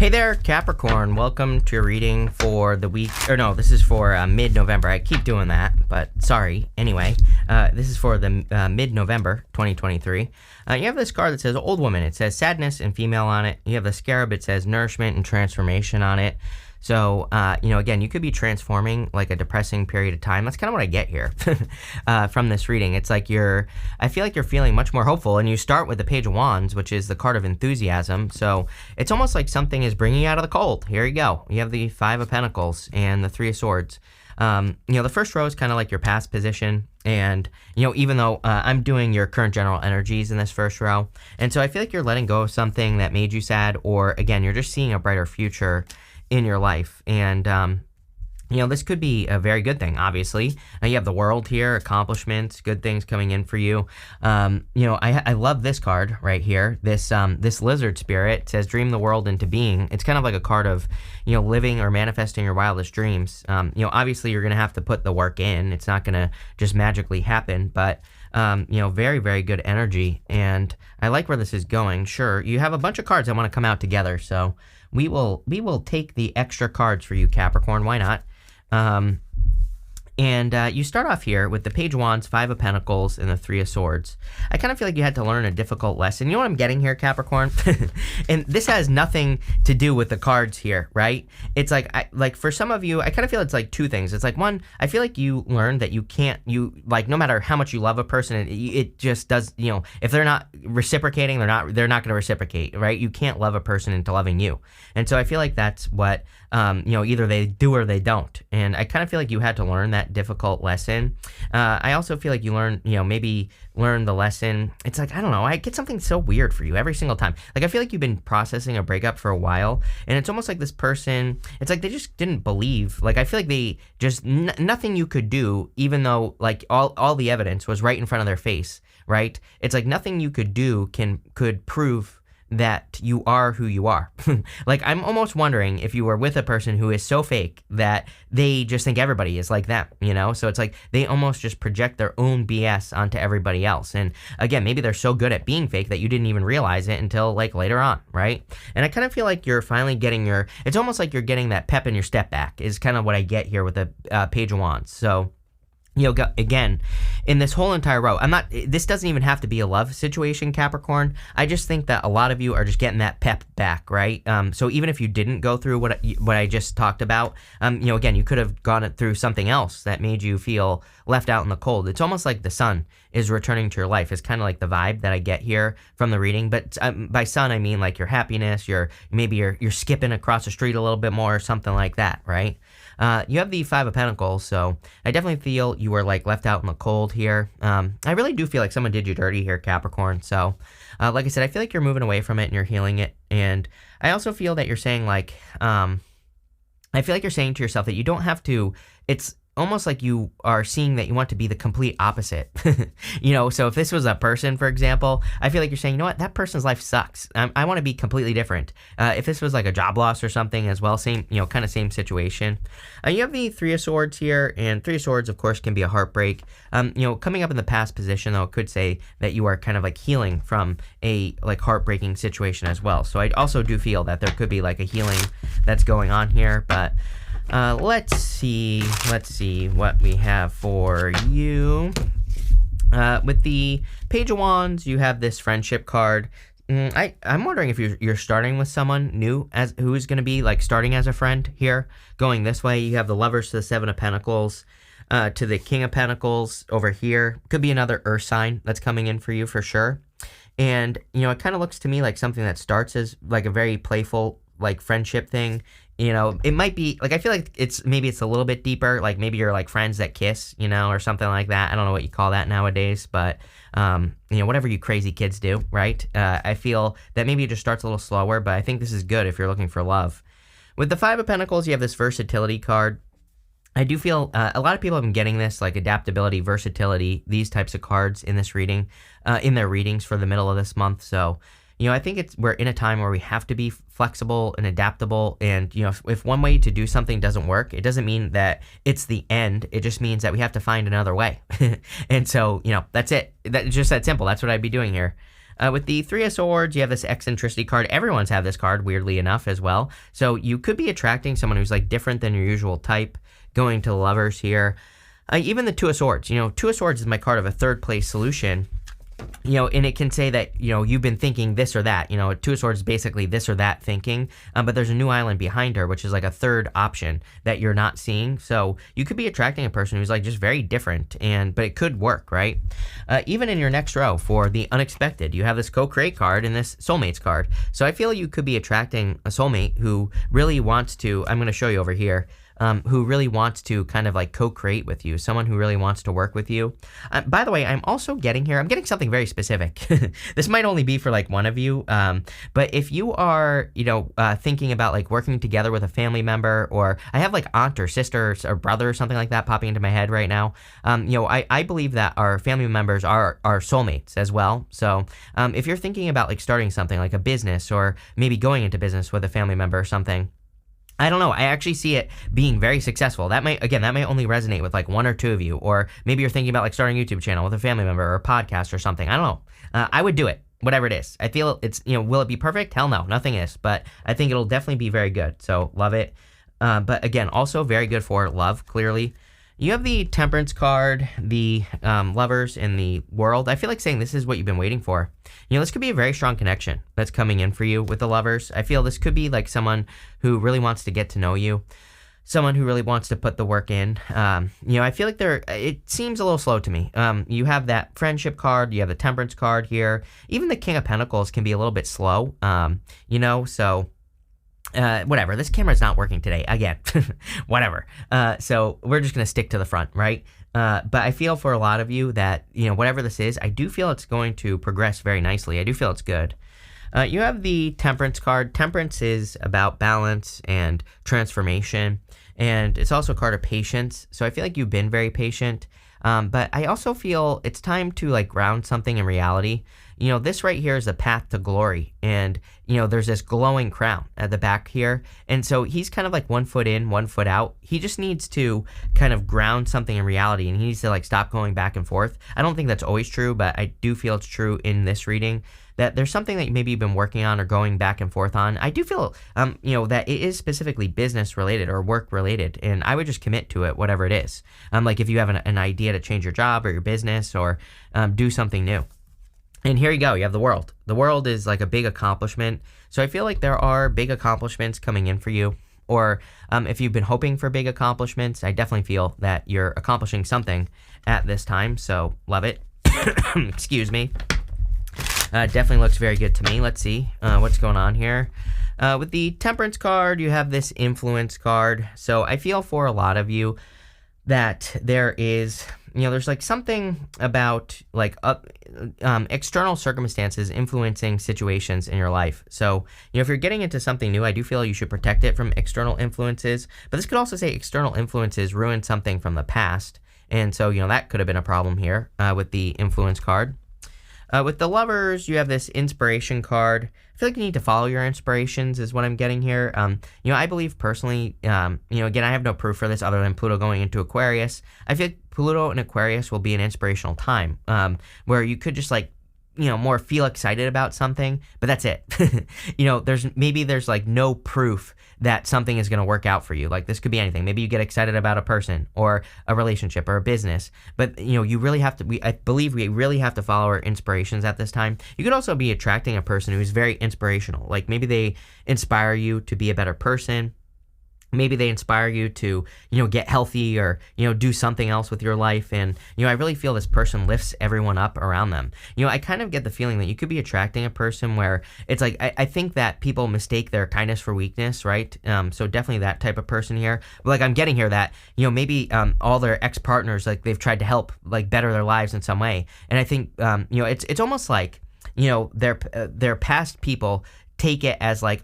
Hey there, Capricorn. Welcome to your reading for the week, or no, this is for mid-November. I keep doing that, but sorry. Anyway, this is for the mid-November 2023. You have this card that says Old Woman. It says sadness and female on it. You have the Scarab. It says nourishment and transformation on it. So, again, you could be transforming like a depressing period of time. That's kind of what I get here from this reading. It's like I feel like you're feeling much more hopeful, and you start with the Page of Wands, which is the card of enthusiasm. So it's almost like something is bringing you out of the cold. Here you go. You have the Five of Pentacles and the Three of Swords. The first row is kind of like your past position. And, even though I'm doing your current general energies in this first row. And so I feel like you're letting go of something that made you sad, or again, you're just seeing a brighter future in your life. And this could be a very good thing. Obviously, you have the World here, accomplishments, good things coming in for you. I love this card right here. This lizard spirit says dream the world into being. It's kind of like a card of living or manifesting your wildest dreams. Obviously you're gonna have to put the work in. It's not gonna just magically happen, but very, very good energy. And I like where this is going. Sure, you have a bunch of cards that want to come out together, so we will take the extra cards for you, Capricorn. Why not? You start off here with the Page of Wands, Five of Pentacles, and the Three of Swords. I kind of feel like you had to learn a difficult lesson. You know what I'm getting here, Capricorn? And this has nothing to do with the cards here, right? It's like for some of you, I kind of feel it's like two things. It's like, one, I feel like you learned that no matter how much you love a person, it just does, if they're not reciprocating, they're not going to reciprocate, right? You can't love a person into loving you. And so I feel like that's what, either they do or they don't. And I kind of feel like you had to learn that difficult lesson. I also feel like you maybe learn the lesson. It's like, I don't know, I get something so weird for you every single time. Like, I feel like you've been processing a breakup for a while, and it's almost like this person, it's like they just didn't believe. Like, I feel like they just, nothing you could do, even though, like, all the evidence was right in front of their face, right? It's like nothing you could do could prove that you are who you are. Like, I'm almost wondering if you were with a person who is so fake that they just think everybody is like them, So it's like they almost just project their own BS onto everybody else. And again, maybe they're so good at being fake that you didn't even realize it until like later on, right? And I kind of feel like you're finally getting it's almost like you're getting that pep in your step back is kind of what I get here with the Page of Wands. So, again, in this whole entire row, this doesn't even have to be a love situation, Capricorn. I just think that a lot of you are just getting that pep back, right? So even if you didn't go through what I just talked about, again, you could have gone through something else that made you feel left out in the cold. It's almost like the sun is returning to your life. It's kind of like the vibe that I get here from the reading. But by sun, I mean like your happiness, you're skipping across the street a little bit more or something like that, right? You have the Five of Pentacles, so I definitely feel you were like left out in the cold here. I really do feel like someone did you dirty here, Capricorn. So, like I said, I feel like you're moving away from it and you're healing it. And I also feel that you're saying like, I feel like you're saying to yourself that you don't have to, it's almost like you are seeing that you want to be the complete opposite. So if this was a person, for example, I feel like you're saying, you know what, that person's life sucks. I want to be completely different. If this was like a job loss or something as well, same situation. You have the Three of Swords here, and Three of Swords, of course, can be a heartbreak. Coming up in the past position, though, it could say that you are kind of like healing from a like heartbreaking situation as well. So I also do feel that there could be like a healing that's going on here, but let's see what we have for you. With the Page of Wands, you have this friendship card. I'm wondering if you're starting with someone new who is going to be like starting as a friend here, going this way. You have the Lovers to the Seven of Pentacles, to the King of Pentacles over here. Could be another earth sign that's coming in for you for sure. And, it kind of looks to me like something that starts as like a very playful like friendship thing. It might be like, I feel like it's a little bit deeper. Like maybe you're like friends that kiss, or something like that. I don't know what you call that nowadays, but whatever you crazy kids do, right? I feel that maybe it just starts a little slower, but I think this is good if you're looking for love. With the Five of Pentacles, you have this versatility card. I do feel a lot of people have been getting this, like adaptability, versatility, these types of cards in this reading, in their readings for the middle of this month. So, I think we're in a time where we have to be flexible and adaptable. And, if one way to do something doesn't work, it doesn't mean that it's the end. It just means that we have to find another way. And so, that's it. That's just that simple. That's what I'd be doing here. With the Three of Swords, you have this eccentricity card. Everyone's had this card, weirdly enough, as well. So you could be attracting someone who's like different than your usual type, going to Lovers here. Even the Two of Swords. Two of Swords is my card of a third place solution. And it can say that, you've been thinking this or that. Two of Swords is basically this or that thinking, but there's a new island behind her, which is like a third option that you're not seeing. So you could be attracting a person who's like just very different, but it could work, right? Even in your next row for the unexpected, you have this co-create card and this soulmates card. So I feel you could be attracting a soulmate who really wants to, I'm going to show you over here, who really wants to kind of like co-create with you, someone who really wants to work with you. By the way, I'm getting something very specific. This might only be for like one of you, but if you are, thinking about like working together with a family member, or I have like aunt or sister or brother or something like that popping into my head right now. I believe that our family members are soulmates as well. So if you're thinking about like starting something like a business, or maybe going into business with a family member or something, I don't know. I actually see it being very successful. That might only resonate with like one or two of you, or maybe you're thinking about like starting a YouTube channel with a family member or a podcast or something. I don't know. I would do it, whatever it is. I feel it's, will it be perfect? Hell no, nothing is, but I think it'll definitely be very good. So love it. But again, also very good for love, clearly. You have the Temperance card, the Lovers, and the World. I feel like saying this is what you've been waiting for. This could be a very strong connection that's coming in for you with the Lovers. I feel this could be like someone who really wants to get to know you, someone who really wants to put the work in. I feel like it seems a little slow to me. You have that Friendship card, you have the Temperance card here. Even the King of Pentacles can be a little bit slow, so... whatever, this camera's not working today again. Whatever. So we're just gonna stick to the front, right? But I feel for a lot of you that whatever this is, I do feel it's going to progress very nicely. I do feel it's good. You have the Temperance card. Temperance is about balance and transformation, and it's also a card of patience. So I feel like you've been very patient, but I also feel it's time to like ground something in reality. This right here is a path to glory, and there's this glowing crown at the back here, and so he's kind of like 1 foot in, 1 foot out. He just needs to kind of ground something in reality, and he needs to like stop going back and forth. I don't think that's always true, but I do feel it's true in this reading, that there's something that maybe you've been working on or going back and forth on. I do feel, that it is specifically business related or work related, and I would just commit to it, whatever it is. Like if you have an idea to change your job or your business, or do something new. And here you go, you have the World. The World is like a big accomplishment. So I feel like there are big accomplishments coming in for you. Or if you've been hoping for big accomplishments, I definitely feel that you're accomplishing something at this time. So love it. Excuse me. Definitely looks very good to me. Let's see what's going on here. With the Temperance card, you have this Influence card. So I feel for a lot of you that there is... there's like something about like external circumstances influencing situations in your life. So, if you're getting into something new, I do feel you should protect it from external influences. But this could also say external influences ruin something from the past. And so, that could have been a problem here with the Influence card. With the Lovers, you have this Inspiration card. I feel like you need to follow your inspirations is what I'm getting here. I believe personally, again, I have no proof for this other than Pluto going into Aquarius. I feel like Pluto and Aquarius will be an inspirational time where you could just like, more feel excited about something, but that's it. there's like no proof that something is going to work out for you. Like this could be anything. Maybe you get excited about a person or a relationship or a business, but you really have to, I believe we really have to follow our inspirations at this time. You could also be attracting a person who's very inspirational. Like maybe they inspire you to be a better person. Maybe they inspire you to, get healthy or, do something else with your life. And, I really feel this person lifts everyone up around them. I kind of get the feeling that you could be attracting a person where it's like, I think that people mistake their kindness for weakness, right? So definitely that type of person here. But like I'm getting here that, maybe all their ex-partners, like they've tried to help like better their lives in some way. And I think, it's almost like, their past people take it as like,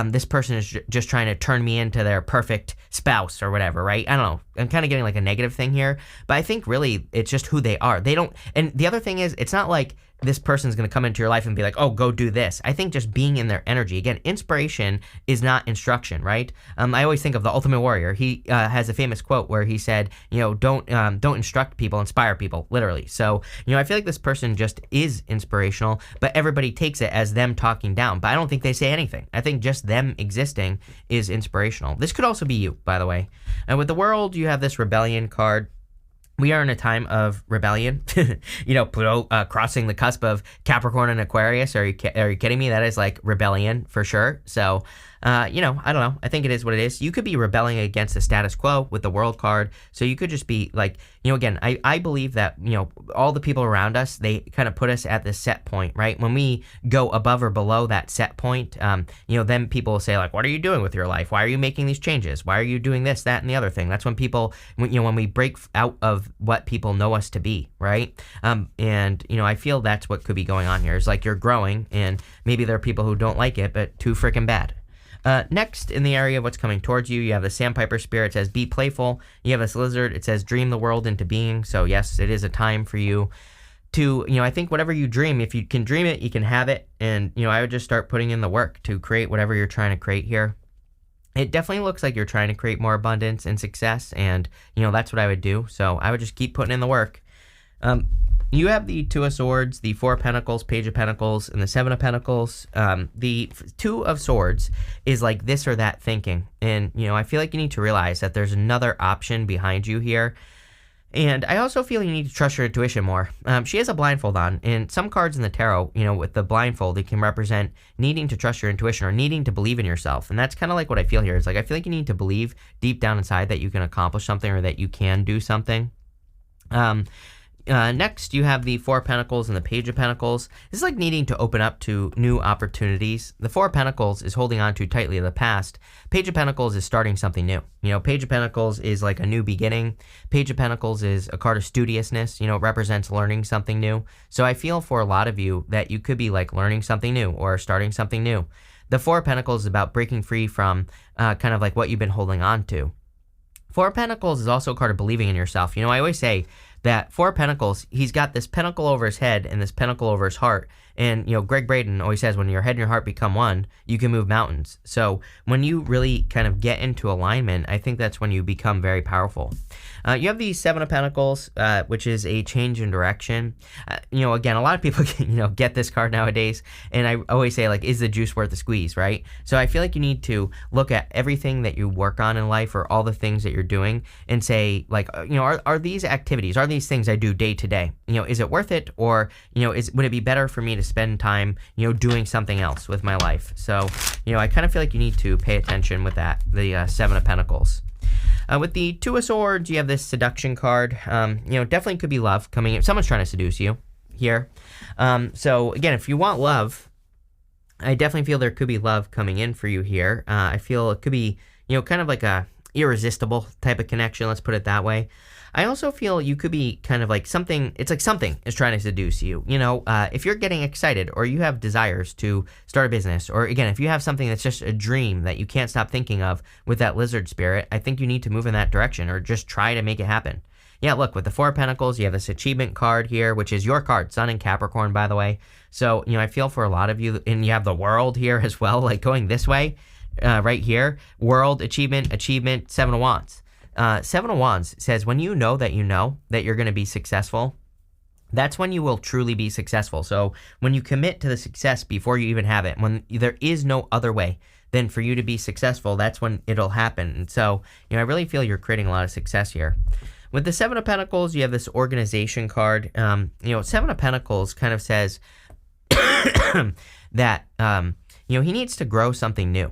this person is just trying to turn me into their perfect spouse or whatever, right? I don't know. I'm kind of getting like a negative thing here, but I think really it's just who they are. They don't, and the other thing is, it's not like this person's going to come into your life and be like, oh, go do this. I think just being in their energy. Again, inspiration is not instruction, right? I always think of the Ultimate Warrior. He has a famous quote where he said, don't instruct people, inspire people, literally. So, I feel like this person just is inspirational, but everybody takes it as them talking down. But I don't think they say anything. I think just them existing is inspirational. This could also be you, by the way. And with the World, you have this Rebellion card. We are in a time of rebellion, Pluto crossing the cusp of Capricorn and Aquarius. Are you kidding me? That is like rebellion for sure. So, I don't know. I think it is what it is. You could be rebelling against the status quo with the World card. So you could just be like, again, I believe that, all the people around us, they kind of put us at this set point, right? When we go above or below that set point, then people will say like, what are you doing with your life? Why are you making these changes? Why are you doing this, that, and the other thing? That's when people, when we break out of what people know us to be, right? I feel that's what could be going on here. It's like you're growing, and maybe there are people who don't like it, but too freaking bad. Next, in the area of what's coming towards you, you have the Sandpiper Spirit. It says, be playful. You have this Lizard. It says, dream the world into being. So, yes, it is a time for you to, I think whatever you dream, if you can dream it, you can have it. And, I would just start putting in the work to create whatever you're trying to create here. It definitely looks like you're trying to create more abundance and success. And, that's what I would do. So, I would just keep putting in the work. You have the Two of Swords, the Four of Pentacles, Page of Pentacles, and the Seven of Pentacles. The Two of Swords is like this or that thinking. And, I feel like you need to realize that there's another option behind you here. And I also feel you need to trust your intuition more. She has a blindfold on, and some cards in the tarot, with the blindfold, it can represent needing to trust your intuition or needing to believe in yourself. And that's kind of like what I feel here. It's like I feel like you need to believe deep down inside that you can accomplish something or that you can do something. Next, you have the Four of Pentacles and the Page of Pentacles. This is like needing to open up to new opportunities. The Four of Pentacles is holding on too tightly to the past. Page of Pentacles is starting something new. Page of Pentacles is like a new beginning. Page of Pentacles is a card of studiousness. It represents learning something new. So I feel for a lot of you that you could be like learning something new or starting something new. The Four of Pentacles is about breaking free from kind of like what you've been holding on to. Four of Pentacles is also a card of believing in yourself. I always say that Four of Pentacles, he's got this pentacle over his head and this pentacle over his heart. And, Greg Braden always says when your head and your heart become one, you can move mountains. So when you really kind of get into alignment, I think that's when you become very powerful. You have the Seven of Pentacles, which is a change in direction. Again, a lot of people, get this card nowadays. And I always say, like, is the juice worth the squeeze, right? So I feel like you need to look at everything that you work on in life or all the things that you're doing and say, like, are these activities, are these things I do day to day, is it worth it? Or, would it be better for me to spend time, doing something else with my life? So, I kind of feel like you need to pay attention with that, the Seven of Pentacles. With the Two of Swords, you have this seduction card. Definitely could be love coming in. Someone's trying to seduce you here. So again, if you want love, I definitely feel there could be love coming in for you here. I feel it could be, kind of like a irresistible type of connection. Let's put it that way. I also feel you could be kind of like something, it's like something is trying to seduce you. If you're getting excited or you have desires to start a business, or again, if you have something that's just a dream that you can't stop thinking of with that lizard spirit, I think you need to move in that direction or just try to make it happen. Yeah, look, with the Four of Pentacles, you have this achievement card here, which is your card, Sun and Capricorn, by the way. So, I feel for a lot of you, and you have the World here as well, like going this way, right here, World, achievement, Seven of Wands. Seven of Wands says when you know that you're going to be successful, that's when you will truly be successful. So when you commit to the success before you even have it, when there is no other way than for you to be successful, that's when it'll happen. And so, I really feel you're creating a lot of success here. With the Seven of Pentacles, you have this organization card. Seven of Pentacles kind of says that, he needs to grow something new.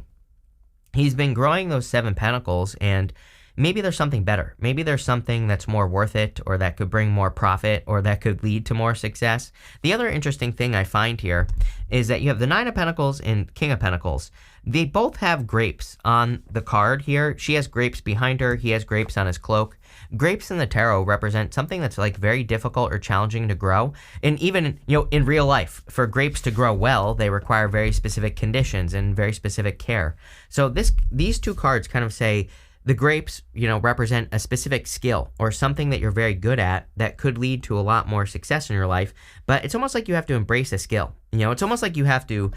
He's been growing those Seven Pentacles, and maybe there's something better. Maybe there's something that's more worth it, or that could bring more profit, or that could lead to more success. The other interesting thing I find here is that you have the Nine of Pentacles and King of Pentacles. They both have grapes on the card here. She has grapes behind her. He has grapes on his cloak. Grapes in the tarot represent something that's like very difficult or challenging to grow. And even, in real life, for grapes to grow well, they require very specific conditions and very specific care. So these two cards kind of say, The grapes, represent a specific skill or something that you're very good at that could lead to a lot more success in your life. But it's almost like you have to embrace a skill. It's almost like you have to,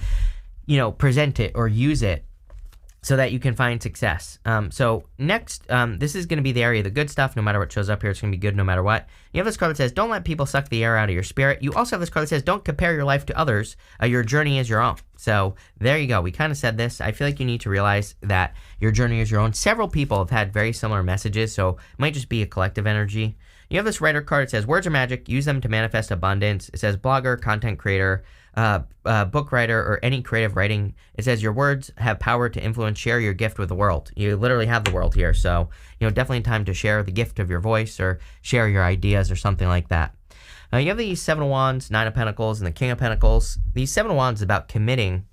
present it or use it so that you can find success. So next, this is going to be the area of the good stuff. No matter what shows up here, it's going to be good no matter what. You have this card that says, don't let people suck the air out of your spirit. You also have this card that says, don't compare your life to others. Your journey is your own. So there you go. We kind of said this. I feel like you need to realize that your journey is your own. Several people have had very similar messages, so it might just be a collective energy. You have this writer card. It says, words are magic. Use them to manifest abundance. It says, blogger, content creator, book writer, or any creative writing. It says your words have power to influence. Share your gift with the world. You literally have the world here. So, definitely time to share the gift of your voice or share your ideas or something like that. You have these Seven of Wands, Nine of Pentacles, and the King of Pentacles. These Seven of Wands is about committing,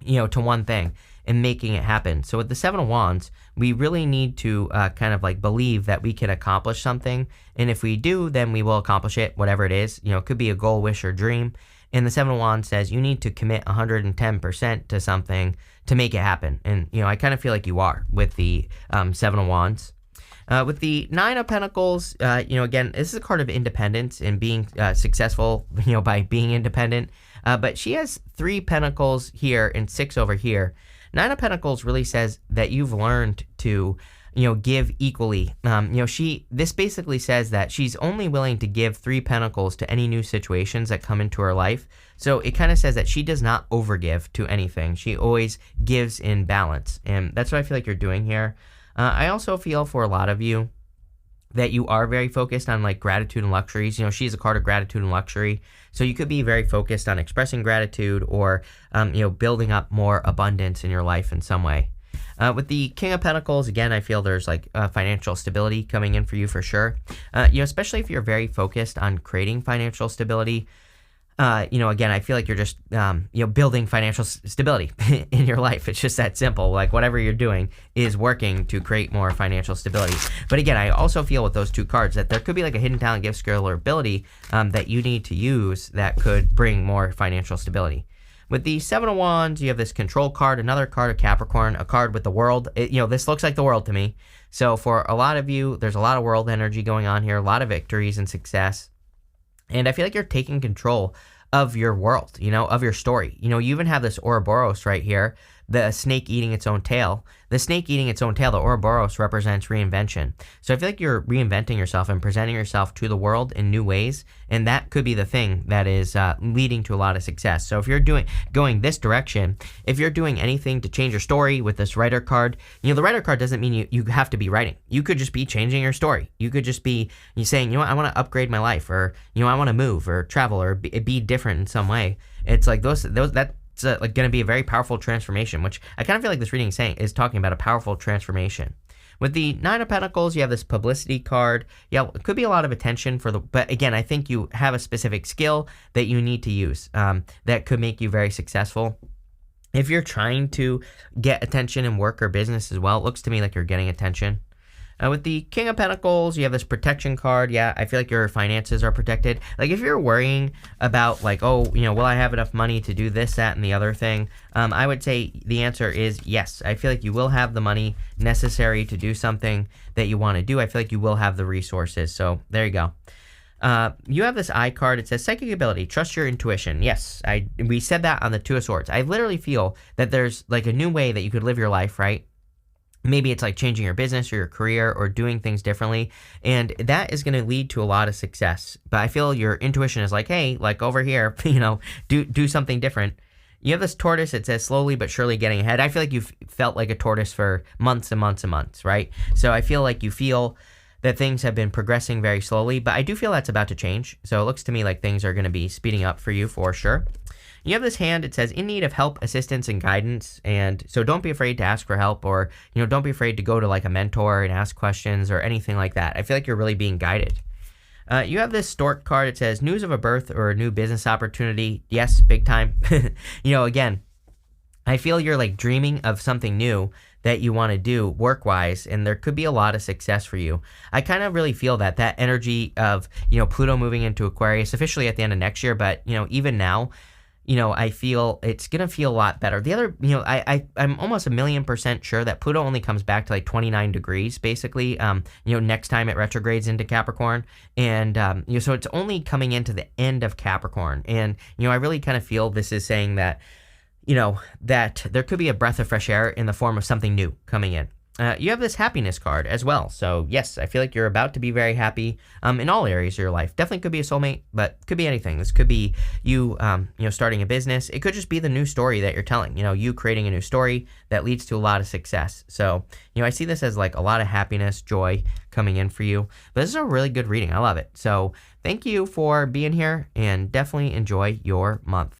to one thing and making it happen. So with the Seven of Wands, we really need to kind of like believe that we can accomplish something. And if we do, then we will accomplish it, whatever it is. It could be a goal, wish, or dream. And the Seven of Wands says you need to commit 110% to something to make it happen. And, I kind of feel like you are with the Seven of Wands. With the Nine of Pentacles, again, this is a card of independence and being successful, by being independent. But she has 3 Pentacles here and 6 over here. Nine of Pentacles really says that you've learned to, give equally. This basically says that she's only willing to give 3 Pentacles to any new situations that come into her life. So it kind of says that she does not overgive to anything. She always gives in balance. And that's what I feel like you're doing here. I also feel for a lot of you that you are very focused on like gratitude and luxuries. She's a card of gratitude and luxury. So you could be very focused on expressing gratitude or, building up more abundance in your life in some way. With the King of Pentacles, again, I feel there's like financial stability coming in for you for sure. Especially if you're very focused on creating financial stability. Again, I feel like you're just, building financial stability in your life. It's just that simple. Like whatever you're doing is working to create more financial stability. But again, I also feel with those 2 cards that there could be like a hidden talent, gift, skill, or ability that you need to use that could bring more financial stability. With the Seven of Wands, you have this control card, another card of Capricorn, a card with the world. This looks like the world to me. So for a lot of you, there's a lot of world energy going on here, a lot of victories and success. And I feel like you're taking control of your world, of your story. You even have this Ouroboros right here, the snake eating its own tail. The snake eating its own tail, the Ouroboros, represents reinvention. So I feel like you're reinventing yourself and presenting yourself to the world in new ways, and that could be the thing that is leading to a lot of success. So if you're going this direction, if you're doing anything to change your story with this writer card, the writer card doesn't mean you have to be writing. You could just be changing your story. You could just be saying, I want to upgrade my life, or I want to move or travel or be different in some way. It's like those that. It's like going to be a very powerful transformation, which I kind of feel like this reading is talking about a powerful transformation. With the Nine of Pentacles, you have this publicity card. Yeah, it could be a lot of attention but again, I think you have a specific skill that you need to use that could make you very successful. If you're trying to get attention in work or business as well, it looks to me like you're getting attention. With the King of Pentacles, you have this protection card. Yeah, I feel like your finances are protected. Like if you're worrying about like, will I have enough money to do this, that, and the other thing? I would say the answer is yes. I feel like you will have the money necessary to do something that you want to do. I feel like you will have the resources. So there you go. You have this eye card. It says psychic ability, trust your intuition. Yes, we said that on the Two of Swords. I literally feel that there's like a new way that you could live your life, right? Maybe it's like changing your business or your career or doing things differently. And that is going to lead to a lot of success. But I feel your intuition is like, hey, like over here, do something different. You have this tortoise. It says slowly but surely getting ahead. I feel like you've felt like a tortoise for months and months and months, right? So I feel like you feel that things have been progressing very slowly, but I do feel that's about to change. So it looks to me like things are going to be speeding up for you for sure. You have this hand, it says in need of help, assistance, and guidance. And so don't be afraid to ask for help, or, don't be afraid to go to like a mentor and ask questions or anything like that. I feel like you're really being guided. You have this stork card. It says news of a birth or a new business opportunity. Yes, big time. Again, I feel you're like dreaming of something new that you want to do work-wise, and there could be a lot of success for you. I kind of really feel that energy of, Pluto moving into Aquarius officially at the end of next year, but, even now, I feel it's going to feel a lot better. The other, I'm almost 1,000,000% sure that Pluto only comes back to like 29 degrees, basically, next time it retrogrades into Capricorn. And, so it's only coming into the end of Capricorn. And, I really kind of feel this is saying that, that there could be a breath of fresh air in the form of something new coming in. You have this happiness card as well. So yes, I feel like you're about to be very happy in all areas of your life. Definitely could be a soulmate, but could be anything. This could be you, starting a business. It could just be the new story that you're telling, you creating a new story that leads to a lot of success. So, I see this as like a lot of happiness, joy coming in for you. But this is a really good reading. I love it. So thank you for being here and definitely enjoy your month.